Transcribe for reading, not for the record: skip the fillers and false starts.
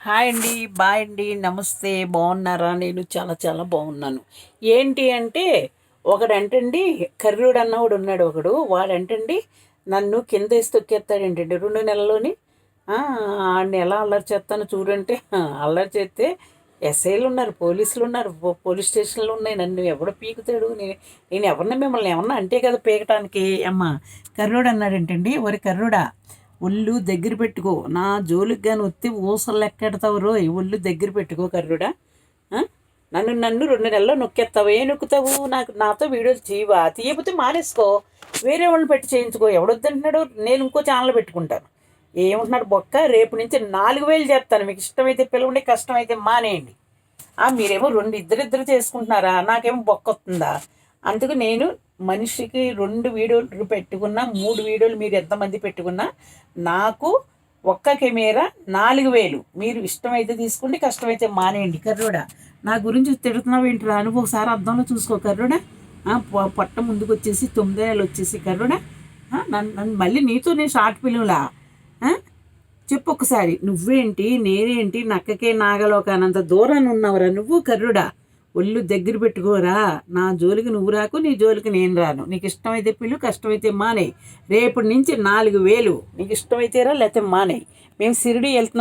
Hi అండి, bye అండి, నమస్తే. బాగున్నారా? నేను చాలా చాలా బాగున్నాను. ఏంటి అంటే ఒకడంటండి, కర్రుడు అన్నవాడు ఉన్నాడు ఒకడు. వాడంటండి నన్ను కింద వేసి తొక్కేస్తాడేంటండి 2 నెలల్లోని. ఆడిని ఎలా అల్లరి చేస్తాను చూడంటే, అల్లరి చేస్తే ఎస్ఐలు ఉన్నారు, పోలీసులు ఉన్నారు, పోలీస్ స్టేషన్లు ఉన్నాయి. నన్ను ఎవడో పీకుతాడు. నేను ఎవరిని మిమ్మల్ని ఏమన్నా అంటే కదా పీకటానికి. అమ్మ, కర్రుడు అన్నాడేంటండి, ఒరి కర్రుడా, ఒళ్ళు దగ్గర పెట్టుకో, నా జోలికి కానీ వస్తే ఊసలు లెక్కెడతావు రోయ్. ఒళ్ళు దగ్గర పెట్టుకో కర్రుడా. ఆ? నన్ను 2 నెలల్లో నొక్కేస్తావు. ఏ నొక్కుతావు? నాతో వీడియోలు చేయవా? తీయకపోతే మానేసుకో, వేరే వాళ్ళని పెట్టి చేయించుకో. ఎవడొద్దంటున్నాడు? నేను ఇంకో ఛానల్ పెట్టుకుంటాను. ఏమంటున్నాడు బొక్క? రేపు నుంచి 4,000 చేస్తాను. మీకు ఇష్టమైతే పిలవండి, కష్టమైతే మానేయండి. మీరేమో ఇద్దరిద్దరు చేసుకుంటున్నారా? నాకేమో బొక్క వస్తుందా? అందుకు నేను మనిషికి 2 వీడియోలు పెట్టుకున్నా, 3 వీడియోలు మీరు ఎంతమంది పెట్టుకున్నా నాకు ఒక్క కెమెరా 4,000. మీరు ఇష్టమైతే తీసుకోండి, కష్టమైతే మానేయండి. కర్రోడా, నా గురించి తిడుతున్నావు ఏంటిరా? నువ్వు ఒకసారి అద్దంలో చూసుకో కర్రోడా. పొట్ట ముందుకు వచ్చేసి 9 ఏళ్ళు వచ్చేసి కర్రోడా. నన్ను మళ్ళీ నీతో నేను షార్ట్ ఫిలింలా చెప్పు ఒకసారి. నువ్వేంటి, నేనేంటి, నక్కకే నాగలోకానంత దూరాన్ని ఉన్నవరా నువ్వు కర్రుడా. ఒళ్ళు దగ్గర పెట్టుకోరా. నా జోలికి నువ్వు రాకు, నీ జోలికి నేను రాను. నీకు ఇష్టమైతే పిల్లు, కష్టమైతే మానేయి. రేపటి నుంచి 4,000. నీకు ఇష్టమైతే రా, లేకపోతే మానేయి. మేము షిరిడి వెళ్తున్నాం.